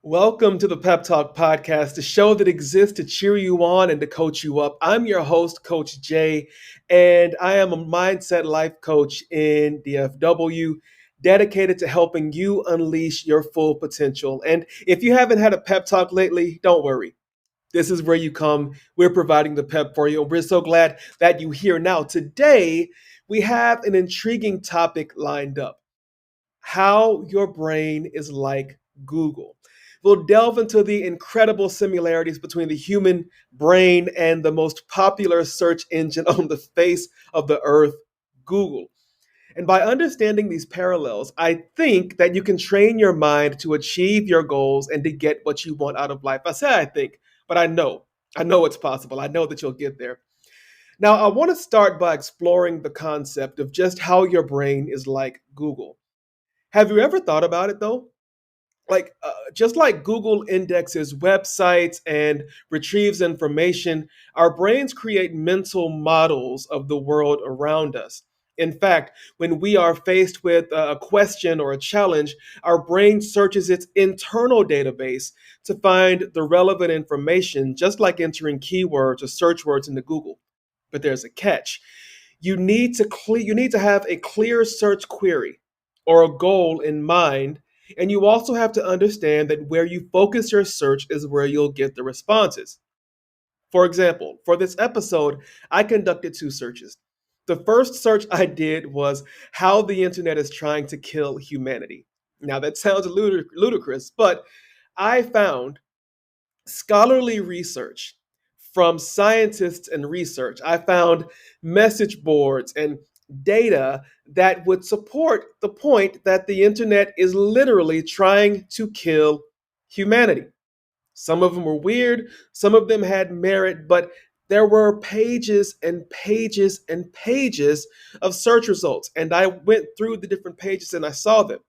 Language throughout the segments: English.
Welcome to the PepTalk Podcast, the show that exists to cheer you on and to coach you up. I'm your host, Coach Jay, and I am a mindset life coach in DFW, dedicated to helping you unleash your full potential. And if you haven't had a pep talk lately, don't worry. This is where you come. We're providing the pep for you, and we're so glad that you're here. Now, today, we have an intriguing topic lined up: how your brain is like Google. We'll delve into the incredible similarities between the human brain and the most popular search engine on the face of the earth, Google. And by understanding these parallels, I think that you can train your mind to achieve your goals and to get what you want out of life. I say I think, but I know. I know it's possible. I know that you'll get there. Now, I want to start by exploring the concept of just how your brain is like Google. Have you ever thought about it though? Just like Google indexes websites and retrieves information, our brains create mental models of the world around us. In fact, when we are faced with a question or a challenge, our brain searches its internal database to find the relevant information, just like entering keywords or search words into Google. But there's a catch. You need to have a clear search query or a goal in mind, and you also have to understand that where you focus your search is where you'll get the responses. For example, for this episode, I conducted two searches. The first search I did was how the internet is trying to kill humanity. Now, that sounds ludicrous, but I found scholarly research from scientists and research. I found message boards and data that would support the point that the internet is literally trying to kill humanity. Some of them were weird, some of them had merit, but there were pages and pages and pages of search results. And I went through the different pages and I saw them.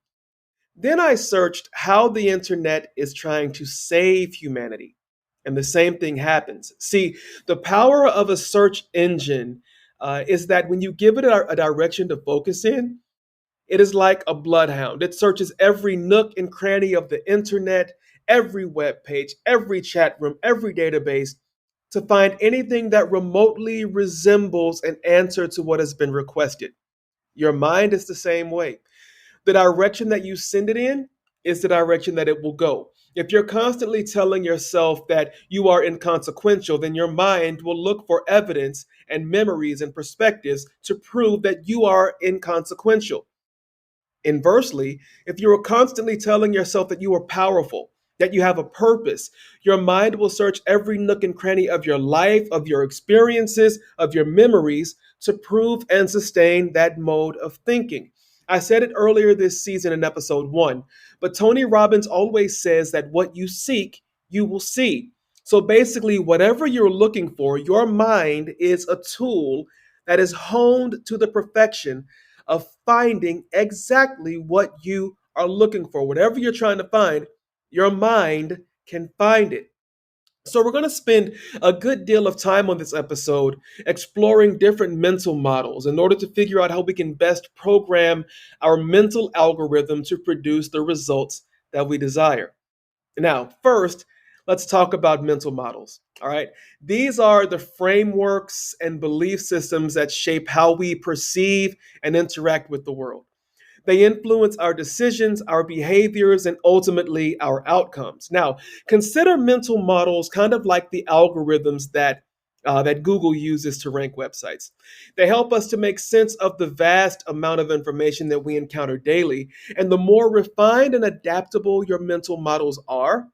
Then I searched how the internet is trying to save humanity. And the same thing happens. See, the power of a search engine is that when you give it a direction to focus in, it is like a bloodhound. It searches every nook and cranny of the internet, every web page, every chat room, every database to find anything that remotely resembles an answer to what has been requested. Your mind is the same way. The direction that you send it in is the direction that it will go. If you're constantly telling yourself that you are inconsequential, then your mind will look for evidence and memories and perspectives to prove that you are inconsequential. Inversely, if you are constantly telling yourself that you are powerful, that you have a purpose, your mind will search every nook and cranny of your life, of your experiences, of your memories to prove and sustain that mode of thinking. I said it earlier this season in episode 1, but Tony Robbins always says that what you seek, you will see. So basically, whatever you're looking for, your mind is a tool that is honed to the perfection of finding exactly what you are looking for. Whatever you're trying to find, your mind can find it. So, we're going to spend a good deal of time on this episode exploring different mental models in order to figure out how we can best program our mental algorithm to produce the results that we desire. Now, first, let's talk about mental models. All right. These are the frameworks and belief systems that shape how we perceive and interact with the world. They influence our decisions, our behaviors, and ultimately our outcomes. Now, consider mental models kind of like the algorithms that Google uses to rank websites. They help us to make sense of the vast amount of information that we encounter daily. And the more refined and adaptable your mental models are,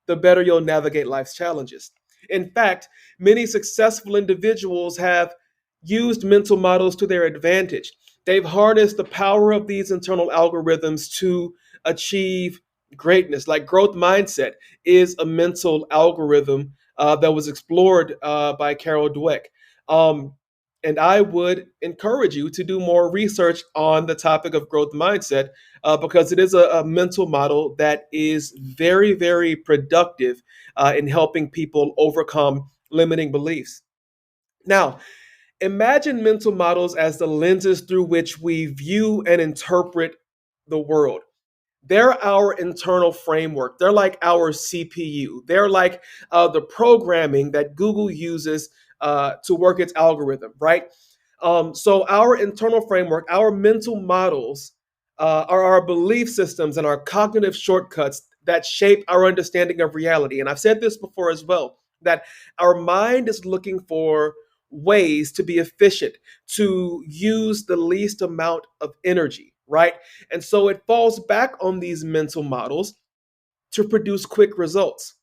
the better you'll navigate life's challenges. In fact, many successful individuals have used mental models to their advantage. They've harnessed the power of these internal algorithms to achieve greatness. Like growth mindset is a mental algorithm that was explored by Carol Dweck. Um, and I would encourage you to do more research on the topic of growth mindset because it is a mental model that is very, very productive in helping people overcome limiting beliefs. Now, imagine mental models as the lenses through which we view and interpret the world. They're our internal framework. They're like our CPU. They're like the programming that Google uses to work its algorithm, right? So our internal framework, our mental models, are our belief systems and our cognitive shortcuts that shape our understanding of reality. And I've said this before as well, that our mind is looking for ways to be efficient, to use the least amount of energy, right? And so it falls back on these mental models to produce quick results.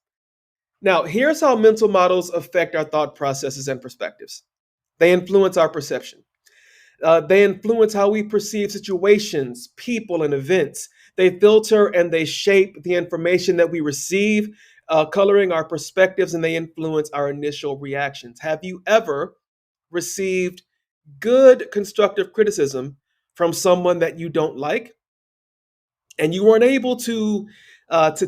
Now, here's how mental models affect our thought processes and perspectives. They influence our perception. They influence how we perceive situations, people, and events. They filter and they shape the information that we receive, coloring our perspectives, and they influence our initial reactions. Have you ever received good constructive criticism from someone that you don't like, and you weren't able to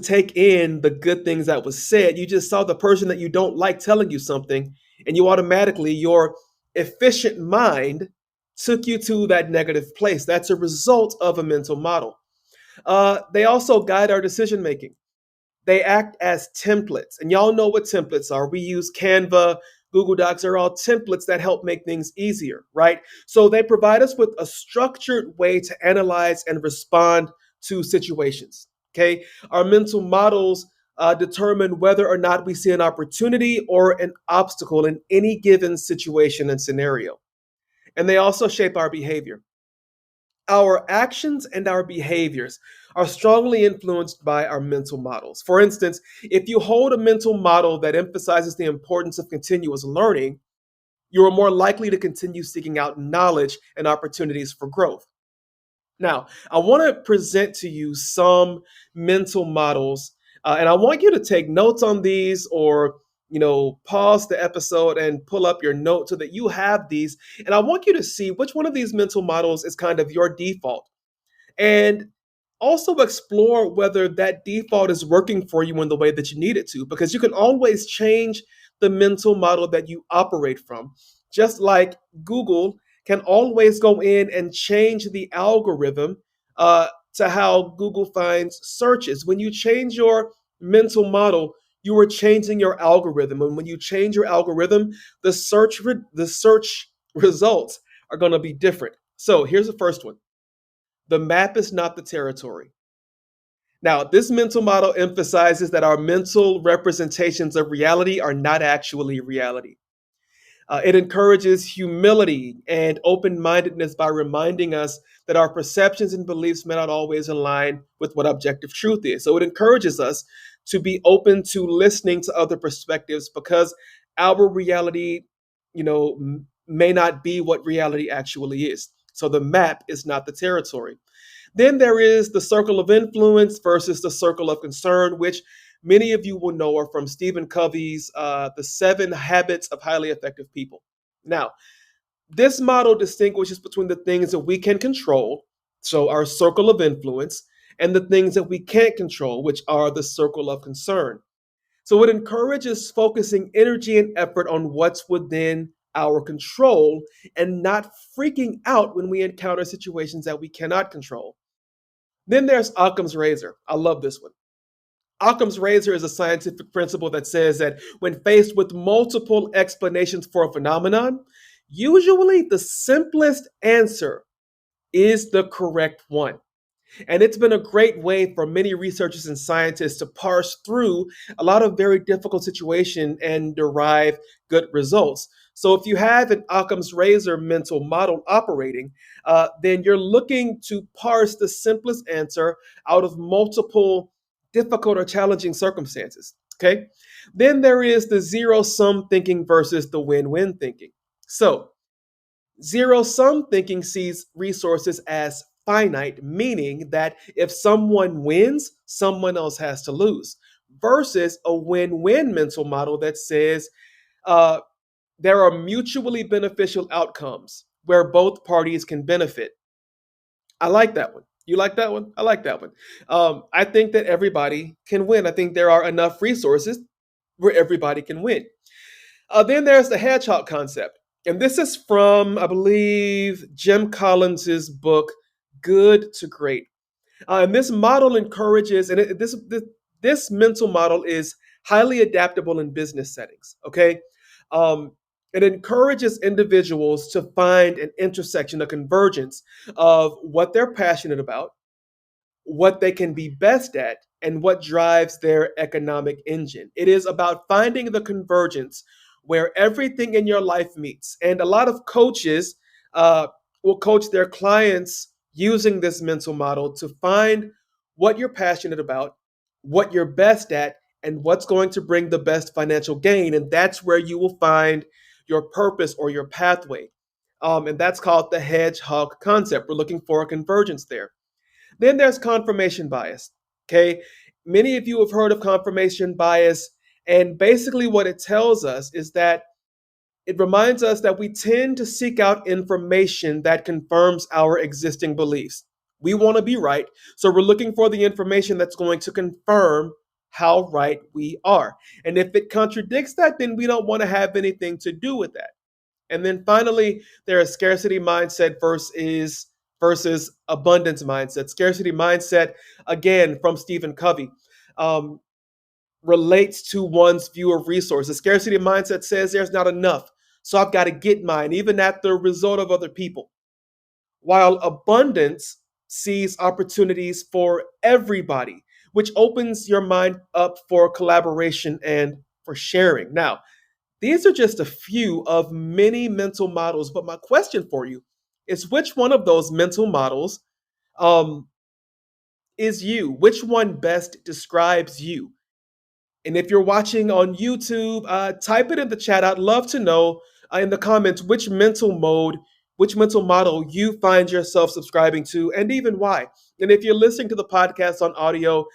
take in the good things that was said? You just saw the person that you don't like telling you something, and you automatically, your efficient mind took you to that negative place. That's a result of a mental model. They also guide our decision making. They act as templates. And y'all know what templates are. We use Canva, Google Docs are all templates that help make things easier, right? So they provide us with a structured way to analyze and respond to situations. Okay. Our mental models determine whether or not we see an opportunity or an obstacle in any given situation and scenario. And they also shape our behavior. Our actions and our behaviors are strongly influenced by our mental models. For instance, if you hold a mental model that emphasizes the importance of continuous learning, you are more likely to continue seeking out knowledge and opportunities for growth. Now, I want to present to you some mental models, and I want you to take notes on these, or pause the episode and pull up your notes so that you have these. And I want you to see which one of these mental models is kind of your default, and also explore whether that default is working for you in the way that you need it to, because you can always change the mental model that you operate from. Just like Google can always go in and change the algorithm to how Google finds searches. When you change your mental model, you are changing your algorithm. And when you change your algorithm, the search results are going to be different. So here's the first one. The map is not the territory. Now, this mental model emphasizes that our mental representations of reality are not actually reality. It encourages humility and open mindedness by reminding us that our perceptions and beliefs may not always align with what objective truth is. So it encourages us to be open to listening to other perspectives, because our reality, may not be what reality actually is. So the map is not the territory. Then there is the circle of influence versus the circle of concern, which many of you will know are from Stephen Covey's The 7 Habits of Highly Effective People. Now, this model distinguishes between the things that we can control, so our circle of influence, and the things that we can't control, which are the circle of concern. So it encourages focusing energy and effort on what's within our control and not freaking out when we encounter situations that we cannot control. Then there's Occam's razor. I love this one. Occam's razor is a scientific principle that says that when faced with multiple explanations for a phenomenon, usually the simplest answer is the correct one. And it's been a great way for many researchers and scientists to parse through a lot of very difficult situations and derive good results. So if you have an Occam's razor mental model operating, then you're looking to parse the simplest answer out of multiple difficult or challenging circumstances. Okay. Then there is the zero sum thinking versus the win-win thinking. So zero sum thinking sees resources as finite, meaning that if someone wins, someone else has to lose, versus a win-win mental model that says uh, there are mutually beneficial outcomes where both parties can benefit. I like that one. You like that one? I like that one. I think that everybody can win. I think there are enough resources where everybody can win. Then there's the hedgehog concept. And this is from, I believe, Jim Collins's book, Good to Great. And this model encourages, and this mental model is highly adaptable in business settings. Okay, um, it encourages individuals to find an intersection, a convergence of what they're passionate about, what they can be best at, and what drives their economic engine. It is about finding the convergence where everything in your life meets. And a lot of coaches will coach their clients using this mental model to find what you're passionate about, what you're best at, and what's going to bring the best financial gain. And that's where you will find your purpose or your pathway. And that's called the hedgehog concept. We're looking for a convergence there. Then there's confirmation bias. Okay. Many of you have heard of confirmation bias. And basically, what it tells us is that it reminds us that we tend to seek out information that confirms our existing beliefs. We want to be right. So we're looking for the information that's going to confirm how right we are. And if it contradicts that, then we don't want to have anything to do with that. And then finally, there is scarcity mindset versus abundance mindset. Scarcity mindset, again, from Stephen Covey, um, relates to one's view of resources. Scarcity mindset says there's not enough, so I've got to get mine, even at the result of other people. While abundance sees opportunities for everybody, which opens your mind up for collaboration and for sharing. Now, these are just a few of many mental models, but my question for you is, which one of those mental models um, is you? Which one best describes you? And if you're watching on YouTube, type it in the chat. I'd love to know in the comments which mental model you find yourself subscribing to, and even why. And if you're listening to the podcast on audio,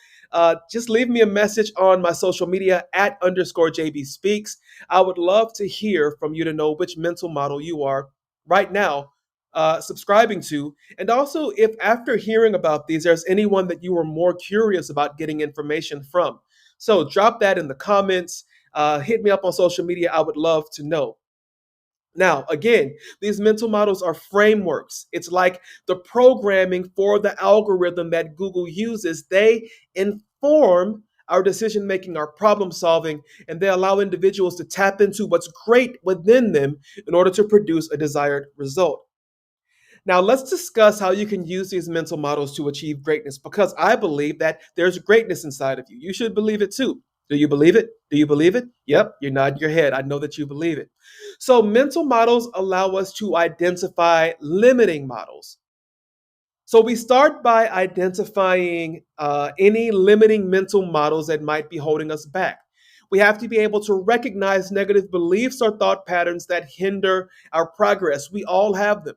just leave me a message on my social media at _JB Speaks. I would love to hear from you to know which mental model you are right now subscribing to. And also, if after hearing about these, there's anyone that you were more curious about getting information from. So drop that in the comments. Hit me up on social media. I would love to know. Now, again, these mental models are frameworks. It's like the programming for the algorithm that Google uses. They inform our decision making, our problem solving, and they allow individuals to tap into what's great within them in order to produce a desired result. Now, let's discuss how you can use these mental models to achieve greatness, because I believe that there's greatness inside of you. You should believe it too. Do you believe it? Do you believe it? Yep, you're nodding your head. I know that you believe it. So, mental models allow us to identify limiting models. So, we start by identifying any limiting mental models that might be holding us back. We have to be able to recognize negative beliefs or thought patterns that hinder our progress. We all have them.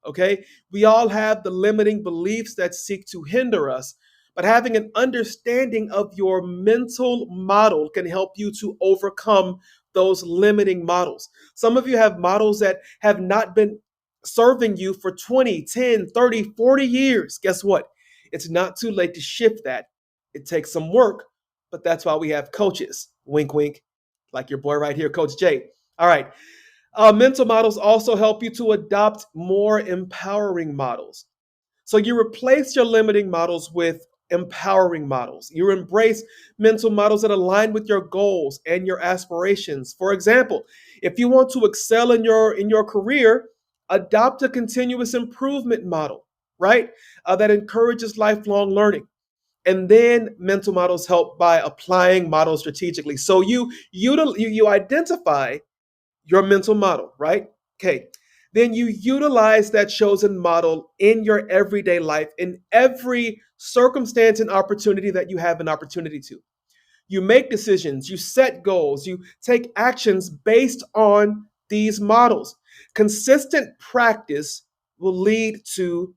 Okay, we all have the limiting beliefs that seek to hinder us, but having an understanding of your mental model can help you to overcome those limiting models. Some of you have models that have not been serving you for 20, 10, 30, 40 years. Guess what? It's not too late to shift that. It takes some work, but that's why we have coaches. Wink, wink, like your boy right here, Coach Jay. All right. Mental models also help you to adopt more empowering models. So you replace your limiting models with empowering models. You embrace mental models that align with your goals and your aspirations. For example, if you want to excel in your career, adopt a continuous improvement model, right? That encourages lifelong learning. And then mental models help by applying models strategically. So you identify your mental model, right? Okay. Then you utilize that chosen model in your everyday life, in every circumstance and opportunity that you have an opportunity to. You make decisions, you set goals, you take actions based on these models. Consistent practice will lead to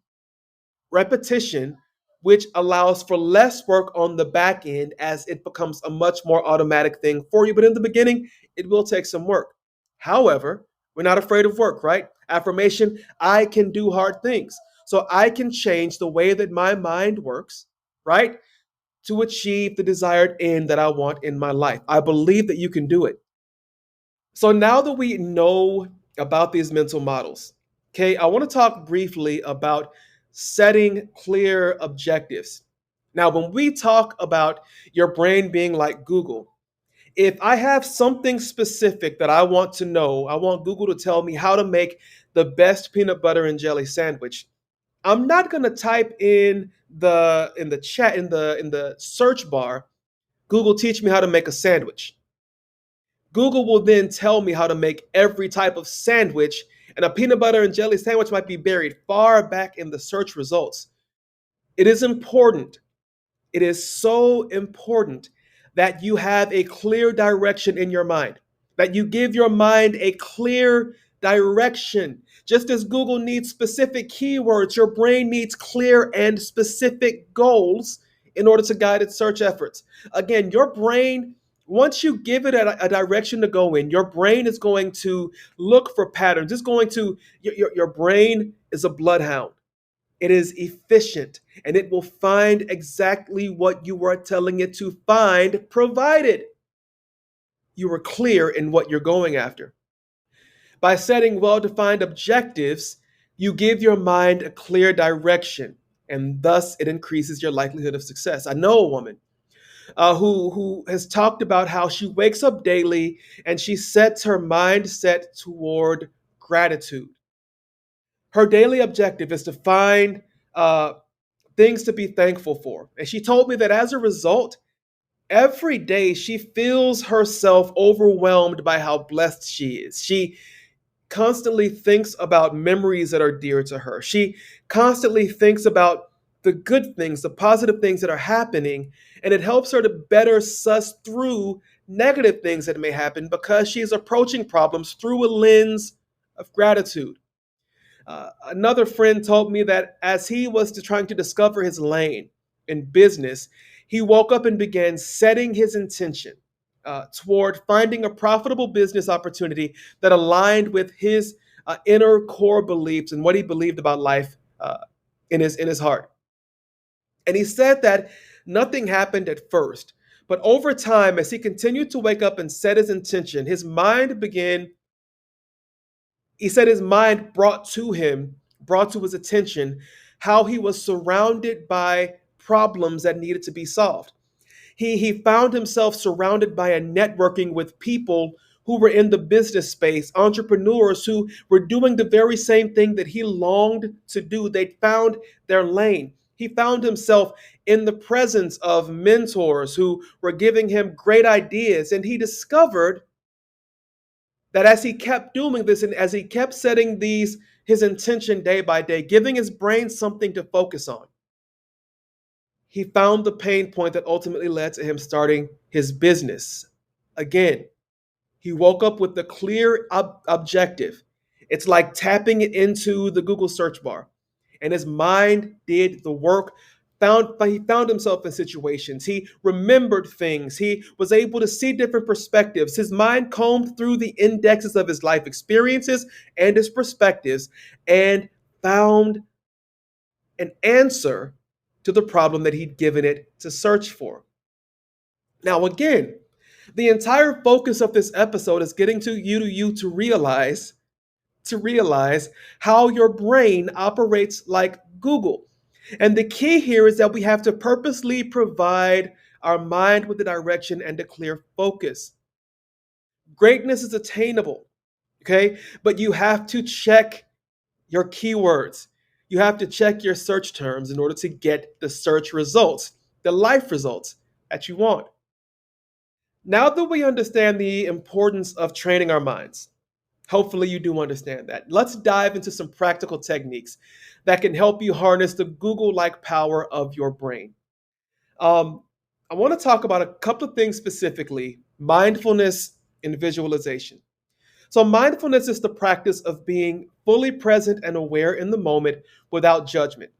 repetition, which allows for less work on the back end as it becomes a much more automatic thing for you. But in the beginning, it will take some work. However, we're not afraid of work, right? Affirmation, I can do hard things. So I can change the way that my mind works, right? To achieve the desired end that I want in my life. I believe that you can do it. So now that we know about these mental models, okay, I want to talk briefly about setting clear objectives. Now, when we talk about your brain being like Google, if I have something specific that I want to know, I want Google to tell me how to make the best peanut butter and jelly sandwich. I'm not going to type in the chat in the search bar, Google teach me how to make a sandwich. Google will then tell me how to make every type of sandwich, and a peanut butter and jelly sandwich might be buried far back in the search results. It is important. It is so important that you have a clear direction in your mind, that you give your mind a clear direction. Just as Google needs specific keywords, your brain needs clear and specific goals in order to guide its search efforts. Again, your brain, once you give it a direction to go in, your brain is going to look for patterns. It's going to, your brain is a bloodhound. It is efficient and it will find exactly what you are telling it to find, provided you are clear in what you're going after. By setting well defined objectives, you give your mind a clear direction, and thus it increases your likelihood of success. I know a woman who has talked about how she wakes up daily and she sets her mindset toward gratitude. Her daily objective is to find things to be thankful for. And she told me that as a result, every day she feels herself overwhelmed by how blessed she is. She constantly thinks about memories that are dear to her. She constantly thinks about the good things, the positive things that are happening, and it helps her to better suss through negative things that may happen because she is approaching problems through a lens of gratitude. Another friend told me that as he was trying to discover his lane in business, he woke up and began setting his intention toward finding a profitable business opportunity that aligned with his inner core beliefs and what he believed about life in his heart. And he said that nothing happened at first, but over time, as he continued to wake up and set his intention, he said his mind brought to his attention how he was surrounded by problems that needed to be solved. He found himself surrounded by a networking with people who were in the business space, entrepreneurs who were doing the very same thing that he longed to do. They found their lane. He found himself in the presence of mentors who were giving him great ideas, and he discovered that as he kept doing this and as he kept setting his intention day by day, giving his brain something to focus on, he found the pain point that ultimately led to him starting his business. Again, he woke up with the clear objective. It's like tapping it into the Google search bar. And his mind did the work. He found himself in situations. He remembered things. He was able to see different perspectives. His mind combed through the indexes of his life experiences and his perspectives and found an answer to the problem that he'd given it to search for. Now, again, the entire focus of this episode is getting you to realize how your brain operates like Google. And the key here is that we have to purposely provide our mind with a direction and a clear focus. Greatness is attainable, okay? But you have to check your keywords. You have to check your search terms in order to get the search results, the life results that you want. Now that we understand the importance of training our minds, hopefully you do understand that. Let's dive into some practical techniques that can help you harness the Google-like power of your brain. I want to talk about a couple of things specifically: mindfulness and visualization. So mindfulness is the practice of being fully present and aware in the moment without judgment.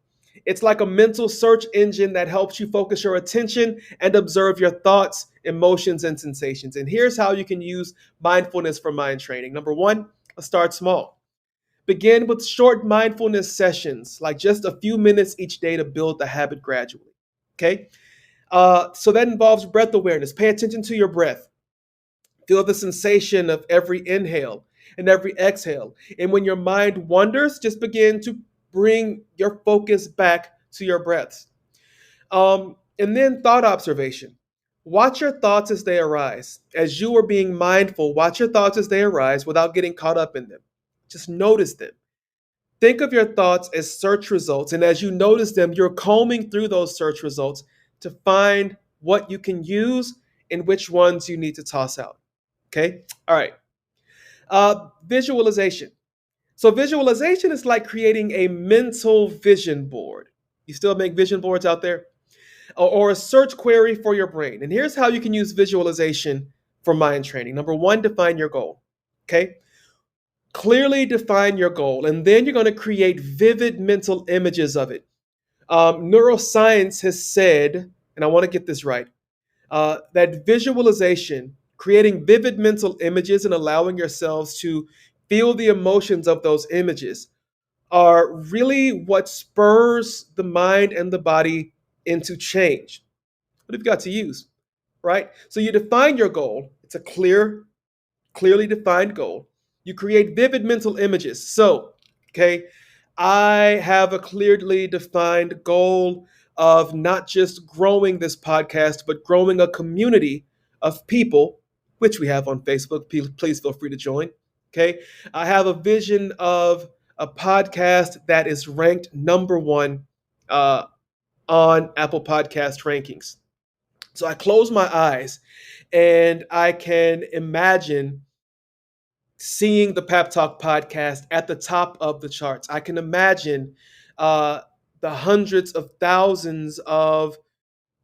It's like a mental search engine that helps you focus your attention and observe your thoughts, emotions, and sensations. And here's how you can use mindfulness for mind training. Number one, start small. Begin with short mindfulness sessions, like just a few minutes each day to build the habit gradually. Okay? So that involves breath awareness. Pay attention to your breath. Feel the sensation of every inhale and every exhale. And when your mind wanders, just begin to bring your focus back to your breaths. And then thought observation. Watch your thoughts as they arise. As you are being mindful, watch your thoughts as they arise without getting caught up in them. Just notice them. Think of your thoughts as search results. And as you notice them, you're combing through those search results to find what you can use and which ones you need to toss out. Okay? All right. Visualization. So visualization is like creating a mental vision board. You still make vision boards out there? Or a search query for your brain. And here's how you can use visualization for mind training. Number one, define your goal. Okay? Clearly define your goal, and then you're going to create vivid mental images of it. Neuroscience has said, and I want to get this right, that visualization, creating vivid mental images and allowing yourselves to feel the emotions of those images, are really what spurs the mind and the body into change. What have you got to use, right? So you define your goal. It's a clearly defined goal. You create vivid mental images. So, okay, I have a clearly defined goal of not just growing this podcast, but growing a community of people, which we have on Facebook. Please feel free to join. Okay, I have a vision of a podcast that is ranked number one on Apple Podcast rankings. So I close my eyes and I can imagine seeing the PepTalk podcast at the top of the charts. I can imagine the hundreds of thousands of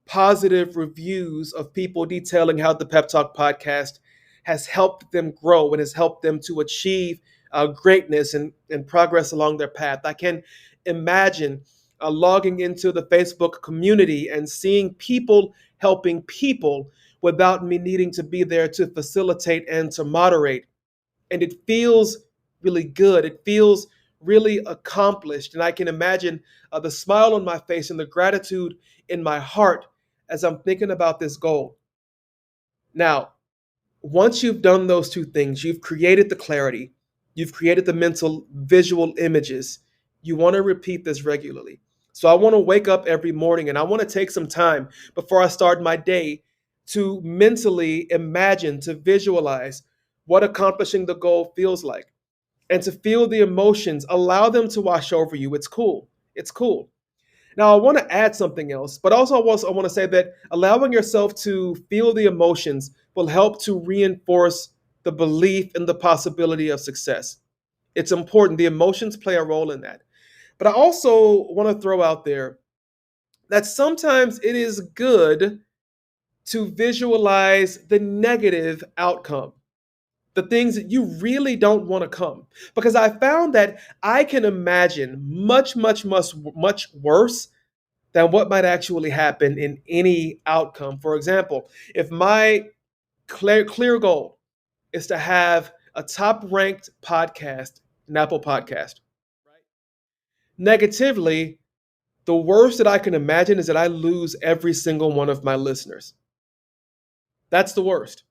positive reviews of people detailing how the PepTalk podcast has helped them grow and has helped them to achieve greatness and progress along their path. I can imagine logging into the Facebook community and seeing people helping people without me needing to be there to facilitate and to moderate. And it feels really good. It feels really accomplished. And I can imagine the smile on my face and the gratitude in my heart as I'm thinking about this goal. Now, once you've done those two things, you've created the clarity, you've created the mental visual images, you want to repeat this regularly. So I want to wake up every morning and I want to take some time before I start my day to mentally imagine, to visualize what accomplishing the goal feels like, and to feel the emotions, allow them to wash over you. It's cool. It's cool. Now, I want to add something else, but also I want to say that allowing yourself to feel the emotions will help to reinforce the belief in the possibility of success. It's important. The emotions play a role in that. But I also want to throw out there that sometimes it is good to visualize the negative outcome, the things that you really don't want to come. Because I found that I can imagine much, much, much, much worse than what might actually happen in any outcome. For example, if my clear goal is to have a top-ranked podcast, an Apple podcast, right? Negatively, the worst that I can imagine is that I lose every single one of my listeners. That's the worst.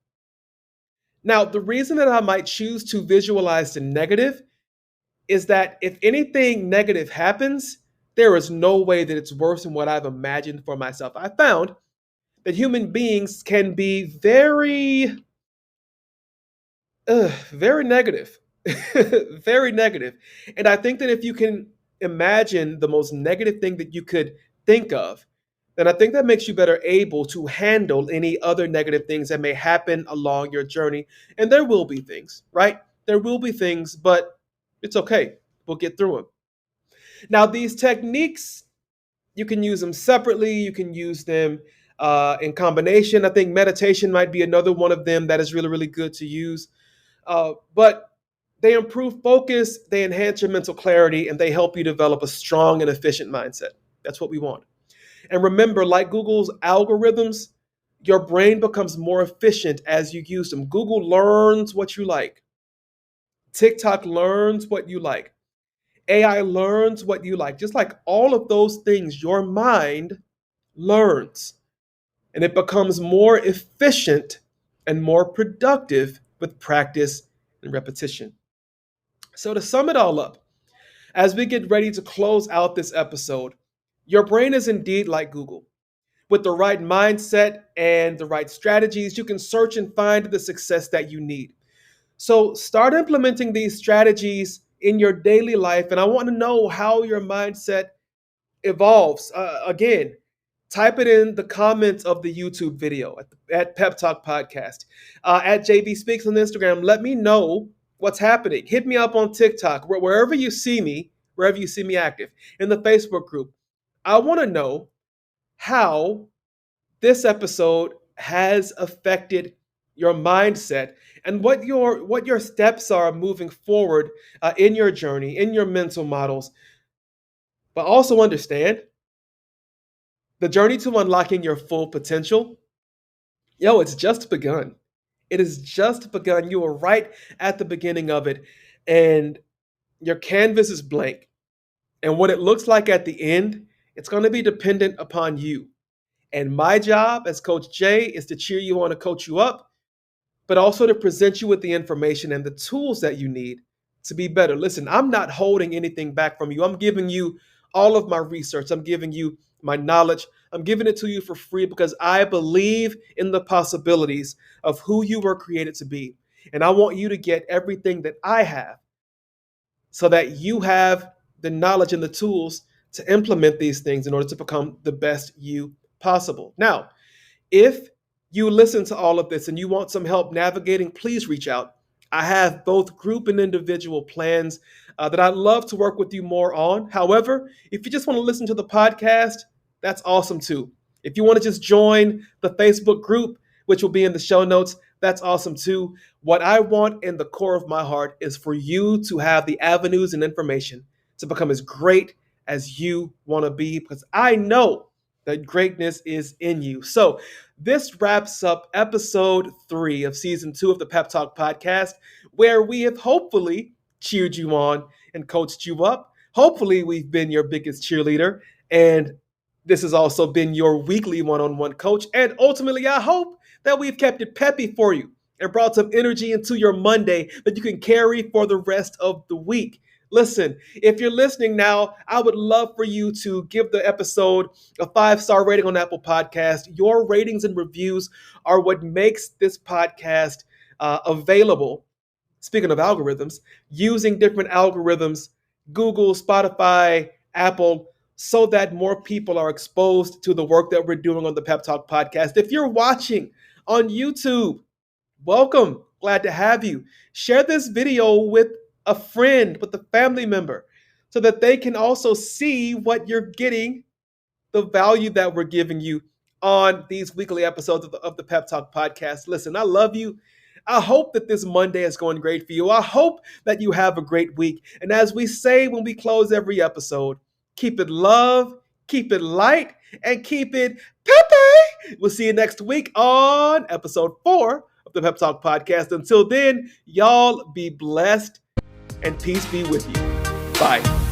Now, the reason that I might choose to visualize the negative is that if anything negative happens, there is no way that it's worse than what I've imagined for myself. I found that human beings can be very negative, very negative. And I think that if you can imagine the most negative thing that you could think of, then I think that makes you better able to handle any other negative things that may happen along your journey. And there will be things, right? There will be things, but it's okay. We'll get through them. Now, these techniques, you can use them separately. You can use them in combination. I think meditation might be another one of them that is really, really good to use. But they improve focus, they enhance your mental clarity, and they help you develop a strong and efficient mindset. That's what we want. And remember, like Google's algorithms, your brain becomes more efficient as you use them. Google learns what you like. TikTok learns what you like. AI learns what you like. Just like all of those things, your mind learns. And it becomes more efficient and more productive with practice and repetition. So to sum it all up, As we get ready to close out this episode, your brain is indeed like Google. With the right mindset and the right strategies, you can search and find the success that you need. So start implementing these strategies in your daily life. And I want to know how your mindset evolves. Again, type it in the comments of the YouTube video at PepTalk Podcast, at JB Speaks on Instagram. Let me know what's happening. Hit me up on TikTok, wherever you see me, active, in the Facebook group. I want to know how this episode has affected your mindset and what your steps are moving forward in your journey, in your mental models. But also understand the journey to unlocking your full potential, it's just begun. It has just begun. You are right at the beginning of it, and your canvas is blank. And what it looks like at the end, it's going to be dependent upon you. And my job as Coach Jay is to cheer you on, to coach you up, but also to present you with the information and the tools that you need to be better. Listen, I'm not holding anything back from you. I'm giving you all of my research. I'm giving you my knowledge. I'm giving it to you for free because I believe in the possibilities of who you were created to be. And I want you to get everything that I have so that you have the knowledge and the tools to implement these things in order to become the best you possible. Now, if you listen to all of this and you want some help navigating, please reach out. I have both group and individual plans that I'd love to work with you more on. However, if you just want to listen to the podcast, that's awesome too. If you want to just join the Facebook group, which will be in the show notes, that's awesome too. What I want in the core of my heart is for you to have the avenues and information to become as great as you want to be, because I know that greatness is in you. So this wraps up episode 3 of season 2 of the Pep Talk Podcast, where we have hopefully cheered you on and coached you up. Hopefully we've been your biggest cheerleader, and this has also been your weekly one-on-one coach. And ultimately, I hope that we've kept it peppy for you and brought some energy into your Monday that you can carry for the rest of the week. Listen, if you're listening now, I would love for you to give the episode a 5-star rating on Apple Podcast. Your ratings and reviews are what makes this podcast available. Speaking of algorithms, using different algorithms, Google, Spotify, Apple, so that more people are exposed to the work that we're doing on the Pep Talk Podcast. If you're watching on YouTube, welcome. Glad to have you. Share this video with a friend, with a family member, so that they can also see what you're getting, the value that we're giving you on these weekly episodes of the Pep Talk Podcast. Listen, I love you. I hope that this Monday is going great for you. I hope that you have a great week. And as we say when we close every episode, keep it love, keep it light, and keep it peppy. We'll see you next week on episode 4 of the Pep Talk Podcast. Until then, y'all be blessed and peace be with you. Bye.